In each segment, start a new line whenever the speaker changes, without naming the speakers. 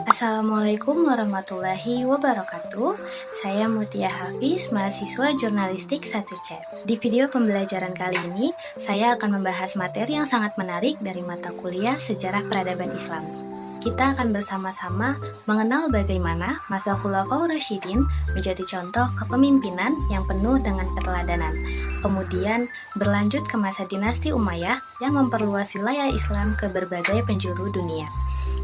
Assalamualaikum warahmatullahi wabarakatuh. Saya Mutia Hafiz, mahasiswa jurnalistik 1C. Di video pembelajaran kali ini, saya akan membahas materi yang sangat menarik dari mata kuliah Sejarah Peradaban Islam. Kita akan bersama-sama mengenal bagaimana masa Khulafaur Rasyidin menjadi contoh kepemimpinan yang penuh dengan keteladanan. Kemudian berlanjut ke masa dinasti Umayyah yang memperluas wilayah Islam ke berbagai penjuru dunia.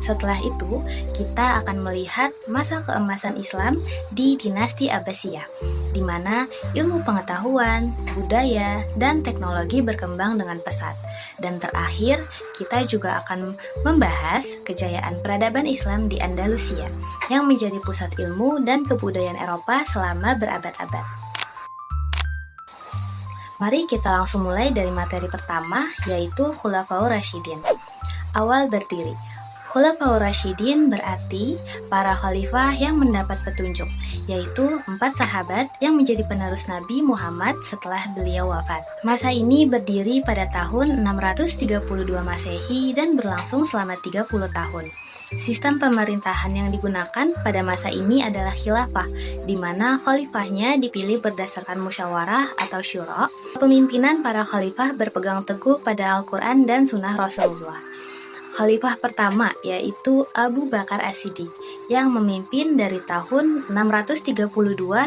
Setelah itu, kita akan melihat masa keemasan Islam di dinasti Abbasiyah, di mana ilmu pengetahuan, budaya, dan teknologi berkembang dengan pesat. Dan terakhir, kita juga akan membahas kejayaan peradaban Islam di Andalusia, yang menjadi pusat ilmu dan kebudayaan Eropa selama berabad-abad. Mari kita langsung mulai dari materi pertama, yaitu Khulafaur Rasyidin. Awal berdiri. Khulafaur Rasyidin berarti para khalifah yang mendapat petunjuk, yaitu 4 sahabat yang menjadi penerus Nabi Muhammad setelah beliau wafat. Masa ini berdiri pada tahun 632 Masehi dan berlangsung selama 30 tahun. Sistem pemerintahan yang digunakan pada masa ini adalah khilafah, di mana khalifahnya dipilih berdasarkan musyawarah atau syura. Pemimpinan para khalifah berpegang teguh pada Al-Quran dan Sunnah Rasulullah. Khalifah pertama yaitu Abu Bakar As-Siddiq yang memimpin dari tahun 632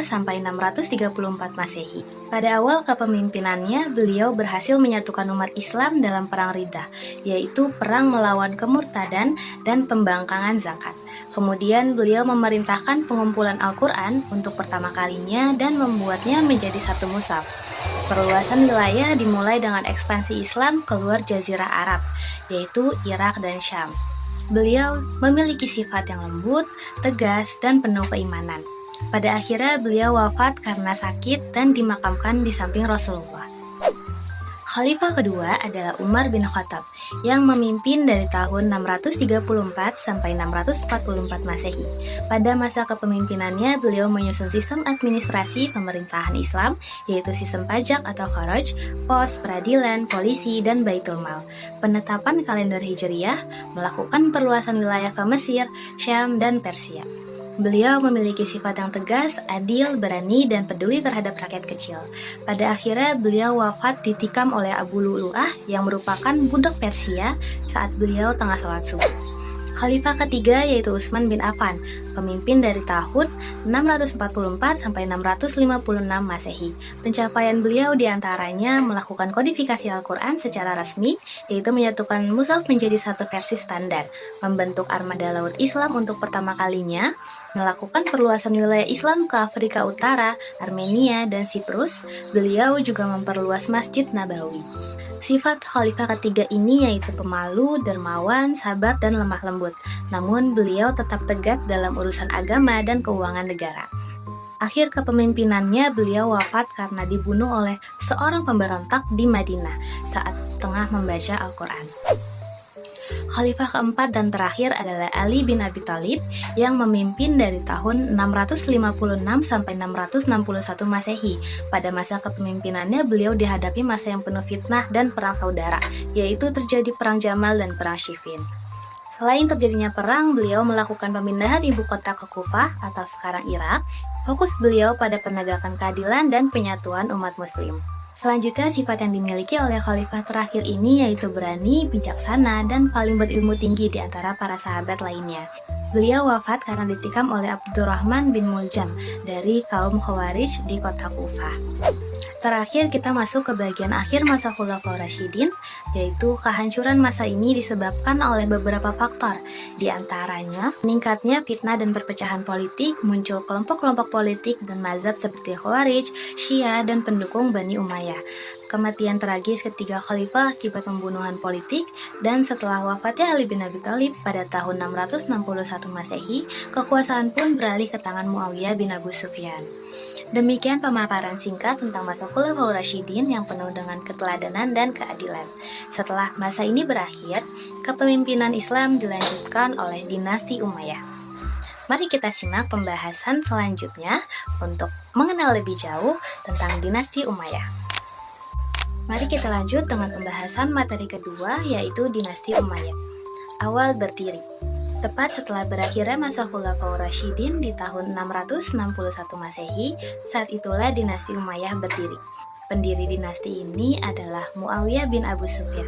sampai 634 Masehi. Pada awal kepemimpinannya, beliau berhasil menyatukan umat Islam dalam perang Riddah, yaitu perang melawan kemurtadan dan pembangkangan zakat. Kemudian beliau memerintahkan pengumpulan Al-Quran untuk pertama kalinya dan membuatnya menjadi satu mushaf. Perluasan wilayah dimulai dengan ekspansi Islam keluar Jazirah Arab, yaitu Irak dan Syam. Beliau memiliki sifat yang lembut, tegas, dan penuh keimanan. Pada akhirnya beliau wafat karena sakit dan dimakamkan di samping Rasulullah. Khalifah kedua adalah Umar bin Khattab yang memimpin dari tahun 634 sampai 644 Masehi. Pada masa kepemimpinannya, beliau menyusun sistem administrasi pemerintahan Islam, yaitu sistem pajak atau kharaj, pos, peradilan, polisi, dan baitul mal. Penetapan kalender Hijriyah, melakukan perluasan wilayah ke Mesir, Syam, dan Persia. Beliau memiliki sifat yang tegas, adil, berani, dan peduli terhadap rakyat kecil. Pada akhirnya beliau wafat ditikam oleh Abu Lu'lu'ah yang merupakan budak Persia saat beliau tengah sholat subuh. Khalifah ketiga yaitu Utsman bin Affan, pemimpin dari tahun 644 sampai 656 Masehi. Pencapaian beliau diantaranya melakukan kodifikasi Al-Quran secara resmi, yaitu menyatukan mushaf menjadi satu versi standar, membentuk armada laut Islam untuk pertama kalinya, melakukan perluasan wilayah Islam ke Afrika Utara, Armenia, dan Siprus. Beliau juga memperluas Masjid Nabawi. Sifat khalifah ketiga ini yaitu pemalu, dermawan, sabar, dan lemah lembut. Namun beliau tetap tegas dalam urusan agama dan keuangan negara. Akhir kepemimpinannya beliau wafat karena dibunuh oleh seorang pemberontak di Madinah saat tengah membaca Al-Quran. Khalifah keempat dan terakhir adalah Ali bin Abi Thalib yang memimpin dari tahun 656 sampai 661 Masehi. Pada masa kepemimpinannya beliau dihadapi masa yang penuh fitnah dan perang saudara, yaitu terjadi perang Jamal dan perang Siffin. Selain terjadinya perang, beliau melakukan pemindahan ibu kota ke Kufah atau sekarang Irak. Fokus beliau pada penegakan keadilan dan penyatuan umat muslim. Selanjutnya, sifat yang dimiliki oleh khalifah terakhir ini yaitu berani, bijaksana, dan paling berilmu tinggi di antara para sahabat lainnya. Beliau wafat karena ditikam oleh Abdurrahman bin Muljam dari kaum Khawarij di kota Kufah. Terakhir kita masuk ke bagian akhir masa Khulafaur Rasyidin, yaitu kehancuran masa ini disebabkan oleh beberapa faktor. Di antaranya, meningkatnya fitnah dan perpecahan politik, muncul kelompok-kelompok politik dan mazhab seperti Khawarij, Syiah, dan pendukung Bani Umayyah. Kematian tragis ketiga khalifah akibat pembunuhan politik, dan setelah wafatnya Ali bin Abi Thalib pada tahun 661 Masehi, kekuasaan pun beralih ke tangan Muawiyah bin Abu Sufyan. Demikian pemaparan singkat tentang masa Khulafaur Rasyidin yang penuh dengan keteladanan dan keadilan. Setelah masa ini berakhir, kepemimpinan Islam dilanjutkan oleh dinasti Umayyah. Mari kita simak pembahasan selanjutnya untuk mengenal lebih jauh tentang dinasti Umayyah. Mari kita lanjut dengan pembahasan materi kedua, yaitu dinasti Umayyah. Awal berdiri. Tepat setelah berakhirnya masa Khulafaur Rasyidin di tahun 661 Masehi, saat itulah dinasti Umayyah berdiri. Pendiri dinasti ini adalah Muawiyah bin Abu Sufyan.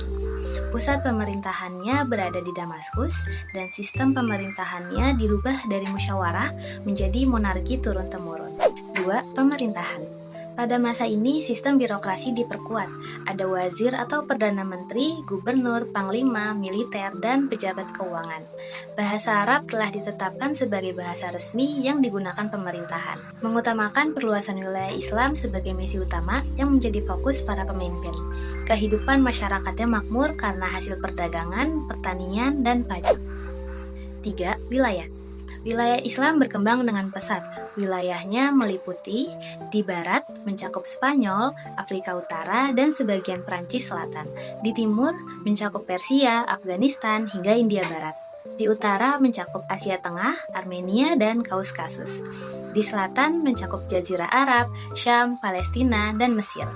Pusat pemerintahannya berada di Damaskus dan sistem pemerintahannya dirubah dari musyawarah menjadi monarki turun-temurun. 2. Pemerintahan. Pada masa ini, sistem birokrasi diperkuat. Ada wazir atau perdana menteri, gubernur, panglima, militer, dan pejabat keuangan. Bahasa Arab telah ditetapkan sebagai bahasa resmi yang digunakan pemerintahan. Mengutamakan perluasan wilayah Islam sebagai misi utama yang menjadi fokus para pemimpin. Kehidupan masyarakatnya makmur karena hasil perdagangan, pertanian, dan pajak. 3. Wilayah. Wilayah Islam berkembang dengan pesat. Wilayahnya meliputi di barat mencakup Spanyol, Afrika Utara, dan sebagian Prancis Selatan. Di timur mencakup Persia, Afghanistan, hingga India Barat. Di utara mencakup Asia Tengah, Armenia, dan Kaukasus. Di selatan mencakup Jazirah Arab, Syam, Palestina, dan Mesir.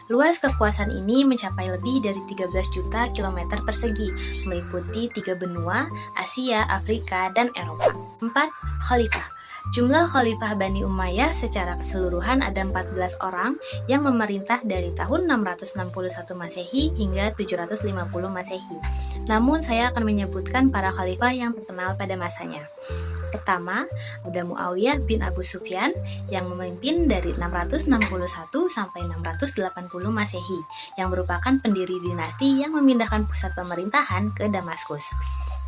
Luas kekuasaan ini mencapai lebih dari 13 juta kilometer persegi, meliputi 3 benua, Asia, Afrika, dan Eropa. 4. Khalifah. Jumlah Khalifah Bani Umayyah secara keseluruhan ada 14 orang yang memerintah dari tahun 661 Masehi hingga 750 Masehi. Namun saya akan menyebutkan para khalifah yang terkenal pada masanya. Pertama, ada Muawiyah bin Abu Sufyan yang memimpin dari 661 sampai 680 Masehi, yang merupakan pendiri dinasti yang memindahkan pusat pemerintahan ke Damaskus.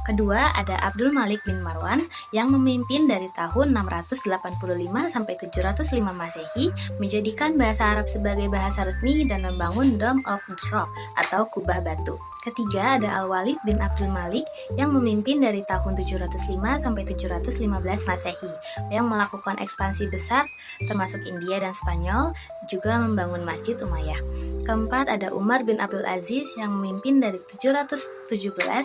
Kedua, ada Abdul Malik bin Marwan yang memimpin dari tahun 685 sampai 705 Masehi, menjadikan bahasa Arab sebagai bahasa resmi dan membangun Dome of the Rock atau kubah batu. Ketiga, ada Al-Walid bin Abdul Malik yang memimpin dari tahun 705 sampai 715 Masehi, yang melakukan ekspansi besar termasuk India dan Spanyol, juga membangun Masjid Umayyah. Keempat, ada Umar bin Abdul Aziz yang memimpin dari 717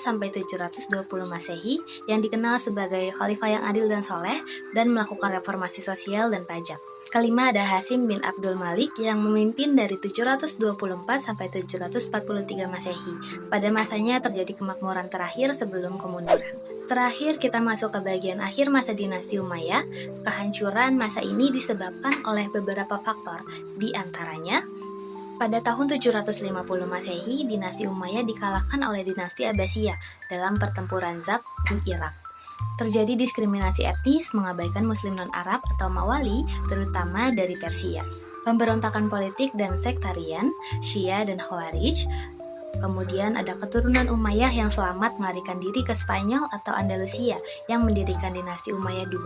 sampai 720 Masehi, yang dikenal sebagai khalifah yang adil dan soleh dan melakukan reformasi sosial dan pajak. Kelima, ada Hasim bin Abdul Malik yang memimpin dari 724 sampai 743 Masehi. Pada masanya terjadi kemakmuran terakhir sebelum kemunduran. Terakhir, kita masuk ke bagian akhir masa dinasti Umayyah. Kehancuran masa ini disebabkan oleh beberapa faktor, di antaranya pada tahun 750 Masehi, dinasti Umayyah dikalahkan oleh dinasti Abbasiyah dalam pertempuran Zab di Irak. Terjadi diskriminasi etnis, mengabaikan muslim non-Arab atau Mawali, terutama dari Persia. Pemberontakan politik dan sektarian, Syiah dan Khawarij. Kemudian ada keturunan Umayyah yang selamat melarikan diri ke Spanyol atau Andalusia, yang mendirikan dinasti Umayyah II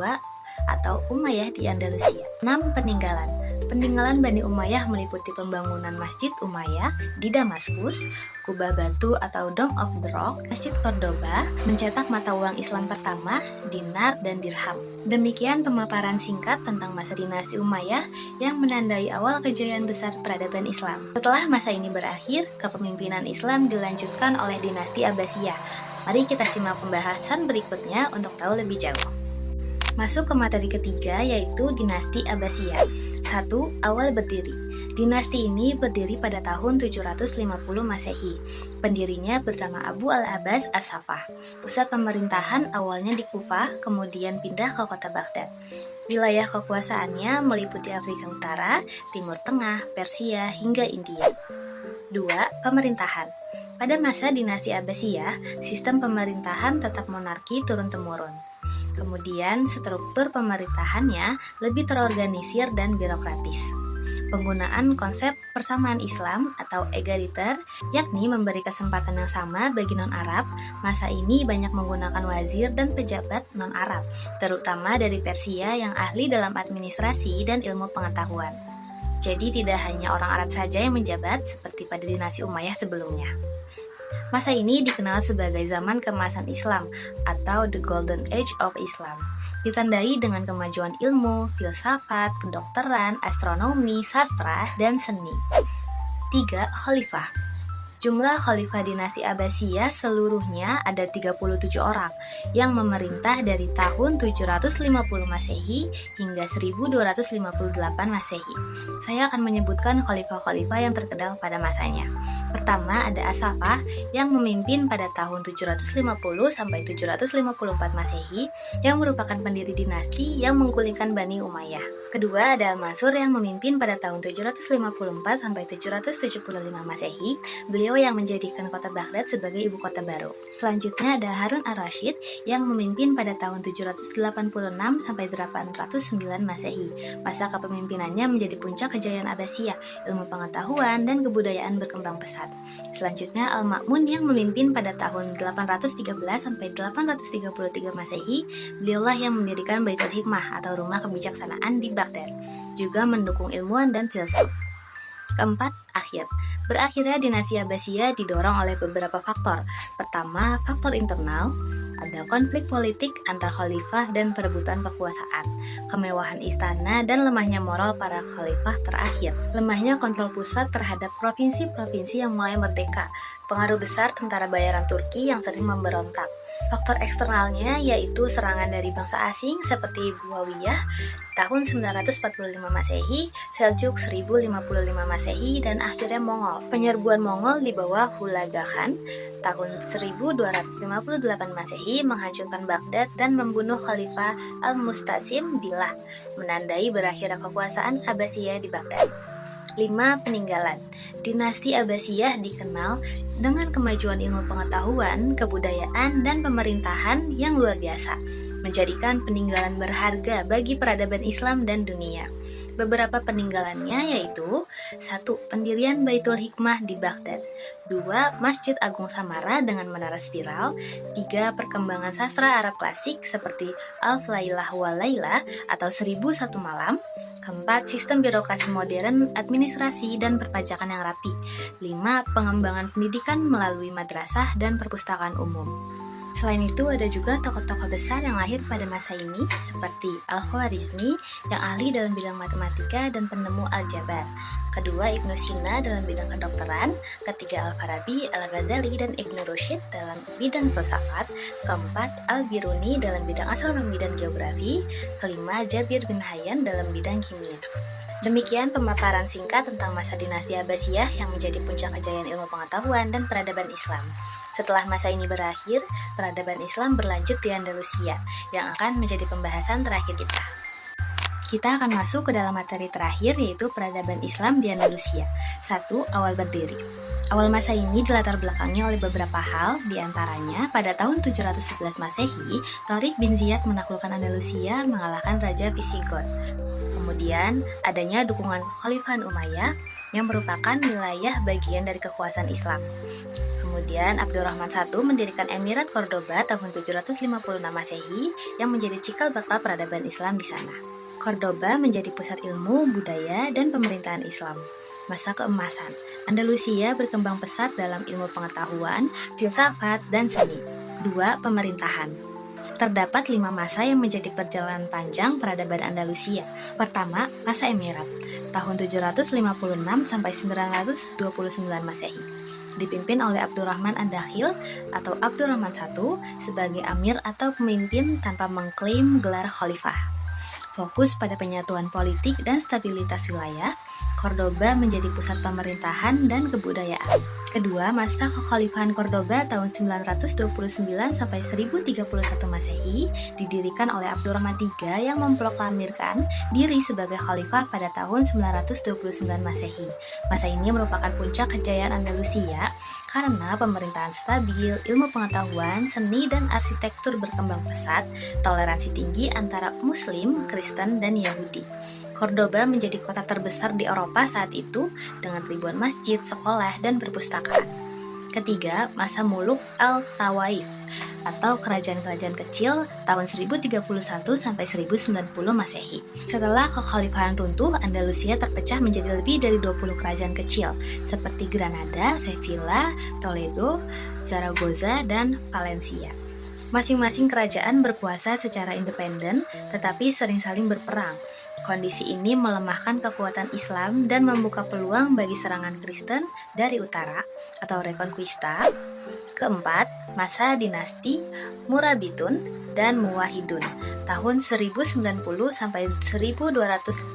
atau Umayyah di Andalusia. 6. Peninggalan. Peninggalan Bani Umayyah meliputi pembangunan Masjid Umayyah di Damaskus, kubah batu atau Dome of the Rock, Masjid Cordoba, mencetak mata uang Islam pertama, dinar dan dirham. Demikian pemaparan singkat tentang masa dinasti Umayyah yang menandai awal kejayaan besar peradaban Islam. Setelah masa ini berakhir, kepemimpinan Islam dilanjutkan oleh dinasti Abbasiyah. Mari kita simak pembahasan berikutnya untuk tahu lebih jauh. Masuk ke materi ketiga, yaitu dinasti Abbasiyah. 1. Awal berdiri. Dinasti ini berdiri pada tahun 750 Masehi. Pendirinya bernama Abu al-Abbas as-Saffah. Pusat pemerintahan awalnya di Kufah, kemudian pindah ke kota Baghdad. Wilayah kekuasaannya meliputi Afrika Utara, Timur Tengah, Persia, hingga India. 2. Pemerintahan. Pada masa dinasti Abbasiyah, sistem pemerintahan tetap monarki turun-temurun. Kemudian, struktur pemerintahannya lebih terorganisir dan birokratis. Penggunaan konsep persamaan Islam atau egaliter, yakni memberi kesempatan yang sama bagi non-Arab, masa ini banyak menggunakan wazir dan pejabat non-Arab, terutama dari Persia yang ahli dalam administrasi dan ilmu pengetahuan. Jadi tidak hanya orang Arab saja yang menjabat seperti pada dinasti Umayyah sebelumnya. Masa ini dikenal sebagai zaman keemasan Islam atau The Golden Age of Islam. ditandai dengan kemajuan ilmu, filsafat, kedokteran, astronomi, sastra, dan seni. 3. Khalifah. Jumlah khalifah dinasti Abbasiyah seluruhnya ada 37 orang yang memerintah dari tahun 750 Masehi hingga 1258 Masehi. Saya akan menyebutkan khalifah-khalifah yang terkenal pada masanya. Pertama ada As-Saffah yang memimpin pada tahun 750 sampai 754 Masehi yang merupakan pendiri dinasti yang menggulingkan Bani Umayyah. Kedua ada Al-Mansur yang memimpin pada tahun 754 sampai 775 Masehi. Beliau yang menjadikan kota Baghdad sebagai ibu kota baru. Selanjutnya ada Harun ar-Rasyid yang memimpin pada tahun 786 sampai 809 Masehi. Masa kepemimpinannya menjadi puncak kejayaan Abbasiyah, ilmu pengetahuan dan kebudayaan berkembang pesat. Selanjutnya Al-Ma'mun yang memimpin pada tahun 813 sampai 833 Masehi. Beliaulah yang mendirikan Baitul Hikmah atau rumah kebijaksanaan di Baghdad, juga mendukung ilmuwan dan filsuf. Keempat, akhir. Berakhirnya dinasti Abbasiyah didorong oleh beberapa faktor. Pertama, faktor internal. Ada konflik politik antar khalifah dan perebutan kekuasaan, kemewahan istana, dan lemahnya moral para khalifah terakhir. Lemahnya kontrol pusat terhadap provinsi-provinsi yang mulai merdeka. Pengaruh besar tentara bayaran Turki yang sering memberontak. Faktor eksternalnya yaitu serangan dari bangsa asing seperti Buawiyah tahun 945 Masehi, Seljuk 1055 Masehi, dan akhirnya Mongol. Penyerbuan Mongol di bawah Hulagu Khan tahun 1258 Masehi menghancurkan Baghdad dan membunuh Khalifah Al-Mustasim Billah, menandai berakhirnya kekuasaan Abbasiyah di Baghdad. 5. Peninggalan. Dinasti Abbasiyah dikenal dengan kemajuan ilmu pengetahuan, kebudayaan, dan pemerintahan yang luar biasa, menjadikan peninggalan berharga bagi peradaban Islam dan dunia. Beberapa peninggalannya yaitu 1. Pendirian Baitul Hikmah di Baghdad. 2. Masjid Agung Samara dengan menara spiral. 3. Perkembangan sastra Arab klasik seperti Alf Lailah wa Laila atau 1001 Malam. Keempat, sistem birokrasi modern, administrasi, dan perpajakan yang rapi. 5. Pengembangan pendidikan melalui madrasah dan perpustakaan umum. Selain itu, ada juga tokoh-tokoh besar yang lahir pada masa ini, seperti Al-Khwarizmi yang ahli dalam bidang matematika dan penemu Al-Jabar. Kedua, Ibnu Sina dalam bidang kedokteran. Ketiga, Al-Farabi, Al-Ghazali, dan Ibnu Rushd dalam bidang filsafat. Keempat, Al-Biruni dalam bidang astronomi dan geografi. Kelima, Jabir bin Hayyan dalam bidang kimia. Demikian pemaparan singkat tentang masa dinasti Abbasiyah yang menjadi puncak kejayaan ilmu pengetahuan dan peradaban Islam. Setelah masa ini berakhir, peradaban Islam berlanjut di Andalusia, yang akan menjadi pembahasan terakhir kita. Kita akan masuk ke dalam materi terakhir, yaitu peradaban Islam di Andalusia. 1. Awal berdiri. Awal masa ini dilatar belakangi oleh beberapa hal, diantaranya pada tahun 711 Masehi, Tariq bin Ziyad menaklukkan Andalusia mengalahkan Raja Visigoth. Kemudian, adanya dukungan Kekhalifahan Umayyah yang merupakan wilayah bagian dari kekuasaan Islam. Kemudian Abdurrahman I mendirikan Emirat Cordoba tahun 756 Masehi yang menjadi cikal bakal peradaban Islam di sana. Cordoba menjadi pusat ilmu, budaya, dan pemerintahan Islam. Masa keemasan, Andalusia berkembang pesat dalam ilmu pengetahuan, filsafat, dan seni. 2. Pemerintahan. Terdapat 5 masa yang menjadi perjalanan panjang peradaban Andalusia. Pertama, masa Emirat, tahun 756 sampai 929 Masehi. Dipimpin oleh Abdurrahman Ad-Dakhil atau Abdurrahman I sebagai amir atau pemimpin tanpa mengklaim gelar khalifah. Fokus pada penyatuan politik dan stabilitas wilayah, Cordoba menjadi pusat pemerintahan dan kebudayaan. Kedua, masa kekhalifahan Cordoba tahun 929 sampai 1031 Masehi didirikan oleh Abdurrahman III yang memproklamirkan diri sebagai khalifah pada tahun 929 Masehi. Masa ini merupakan puncak kejayaan Andalusia karena pemerintahan stabil, ilmu pengetahuan, seni, dan arsitektur berkembang pesat, toleransi tinggi antara Muslim, Kristen, dan Yahudi. Cordoba menjadi kota terbesar di Eropa saat itu dengan ribuan masjid, sekolah, dan perpustakaan. Ketiga, masa Muluk Al-Tawaif atau kerajaan-kerajaan kecil tahun 1031 sampai 1090 Masehi. Setelah kekhalifahan runtuh, Andalusia terpecah menjadi lebih dari 20 kerajaan kecil seperti Granada, Sevilla, Toledo, Zaragoza, dan Valencia. Masing-masing kerajaan berkuasa secara independen, tetapi sering saling berperang. Kondisi ini melemahkan kekuatan Islam dan membuka peluang bagi serangan Kristen dari utara atau Reconquista. Keempat, masa dinasti Murabitun dan Muwahhidun tahun 1090 sampai 1238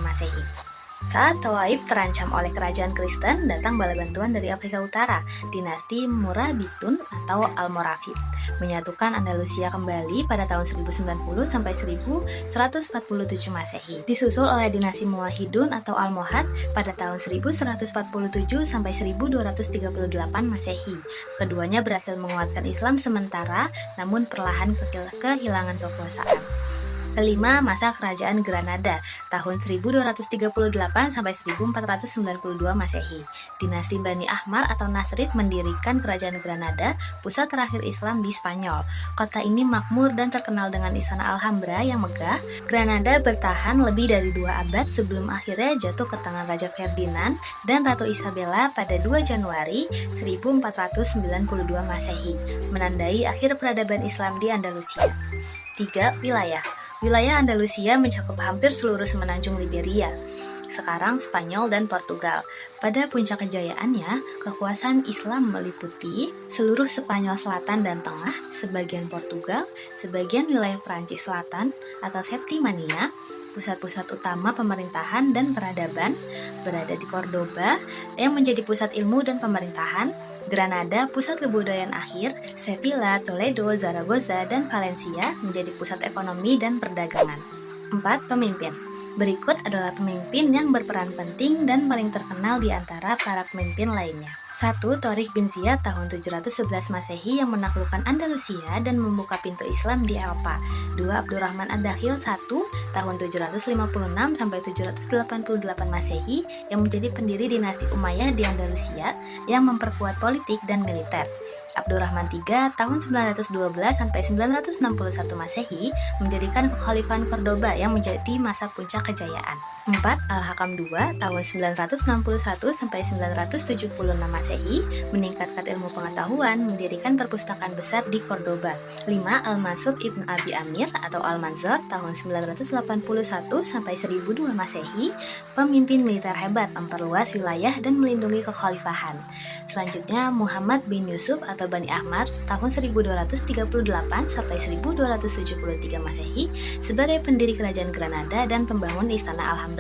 Masehi. Saat Tawaif terancam oleh kerajaan Kristen, datang bala bantuan dari Afrika Utara, dinasti Murabitun atau Almoravid, menyatukan Andalusia kembali pada tahun 1090 sampai 1147 Masehi. Disusul oleh dinasti Muwahhidun atau Almohad pada tahun 1147 sampai 1238 Masehi. Keduanya berhasil menguatkan Islam sementara, namun perlahan kehilangan kekuasaan. Kelima, masa kerajaan Granada tahun 1238 sampai 1492 Masehi. Dinasti Bani Ahmar atau Nasrid mendirikan kerajaan Granada, pusat terakhir Islam di Spanyol. Kota ini makmur dan terkenal dengan istana Alhambra yang megah. Granada bertahan lebih dari 2 abad sebelum akhirnya jatuh ke tangan Raja Ferdinand dan Ratu Isabella pada 2 Januari 1492 Masehi, menandai akhir peradaban Islam di Andalusia. 3. Wilayah Andalusia mencakup hampir seluruh semenanjung Liberia, sekarang Spanyol dan Portugal. Pada puncak kejayaannya, kekuasaan Islam meliputi seluruh Spanyol Selatan dan Tengah, sebagian Portugal, sebagian wilayah Perancis Selatan atau Septimania. Pusat-pusat utama pemerintahan dan peradaban berada di Cordoba yang menjadi pusat ilmu dan pemerintahan, Granada pusat kebudayaan akhir, Sevilla, Toledo, Zaragoza, dan Valencia menjadi pusat ekonomi dan perdagangan. 4. Pemimpin. Berikut adalah pemimpin yang berperan penting dan paling terkenal di antara para pemimpin lainnya. 1. Torik bin Ziyad tahun 711 Masehi yang menaklukkan Andalusia dan membuka pintu Islam di Eropa. 2. Abdurrahman Ad-Dakhil 1 tahun 756 sampai 788 Masehi yang menjadi pendiri dinasti Umayyah di Andalusia yang memperkuat politik dan militer. Abdurrahman III tahun 912 sampai 961 Masehi mendirikan kekhalifahan Cordoba yang menjadi masa puncak kejayaan. 4. Al-Hakam II tahun 961 sampai 976 Masehi meningkatkan ilmu pengetahuan, mendirikan perpustakaan besar di Cordoba. 5. Al-Mansur Ibn Abi Amir atau Al-Manzur tahun 981 sampai 1002 Masehi, pemimpin militer hebat, memperluas wilayah dan melindungi kekhalifahan. Selanjutnya Muhammad bin Yusuf atau Bani Ahmar tahun 1238 sampai 1273 Masehi sebagai pendiri kerajaan Granada dan pembangun istana Alhambra.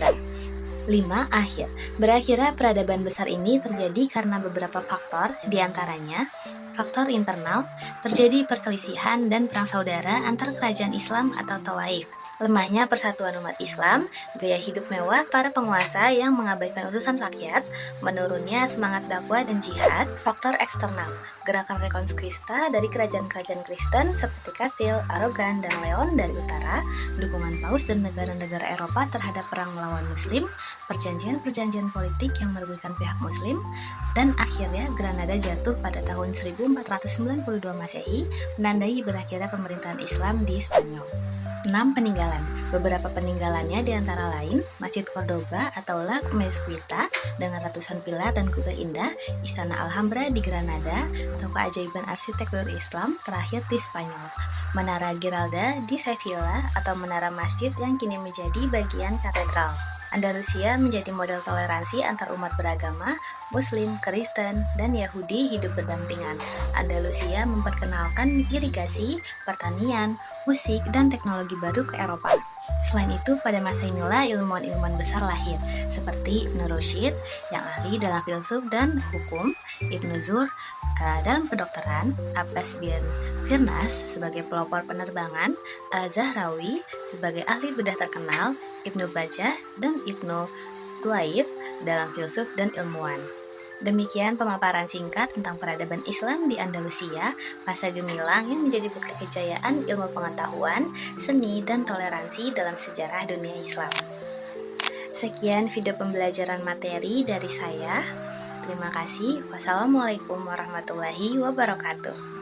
5. Akhir. Berakhirnya peradaban besar ini terjadi karena beberapa faktor, diantaranya faktor internal, terjadi perselisihan dan perang saudara antar kerajaan Islam atau Tawaif, lemahnya persatuan umat Islam, gaya hidup mewah para penguasa yang mengabaikan urusan rakyat, menurunnya semangat dakwah dan jihad. Faktor eksternal, gerakan Reconquista dari kerajaan-kerajaan Kristen seperti Kastil, Aragon, dan Leon dari utara, dukungan Paus dan negara-negara Eropa terhadap perang melawan Muslim, perjanjian-perjanjian politik yang merugikan pihak Muslim, dan akhirnya Granada jatuh pada tahun 1492 Masehi, menandai berakhirnya pemerintahan Islam di Spanyol. 6. Peninggalan. Beberapa peninggalannya diantara lain Masjid Cordoba atau La Mezquita dengan ratusan pilar dan kubah indah, Istana Alhambra di Granada atau keajaiban arsitektur Islam terakhir di Spanyol, Menara Giralda di Sevilla atau menara masjid yang kini menjadi bagian katedral. Andalusia menjadi model toleransi antar umat beragama, Muslim, Kristen, dan Yahudi hidup berdampingan. Andalusia memperkenalkan irigasi, pertanian, musik, dan teknologi baru ke Eropa. Selain itu, pada masa inilah ilmuwan-ilmuwan besar lahir, seperti Ibn Rushd yang ahli dalam filsuf dan hukum, Ibn Zur dalam kedokteran, Abbas bin Firnas sebagai pelopor penerbangan, Al-Zahrawi sebagai ahli bedah terkenal, Ibnu Bajjah dan Ibnu Tuaif dalam filsuf dan ilmuwan. Demikian pemaparan singkat tentang peradaban Islam di Andalusia, masa gemilang yang menjadi bukti kejayaan ilmu pengetahuan, seni, dan toleransi dalam sejarah dunia Islam. Sekian video pembelajaran materi dari saya. Terima kasih. Wassalamualaikum warahmatullahi wabarakatuh.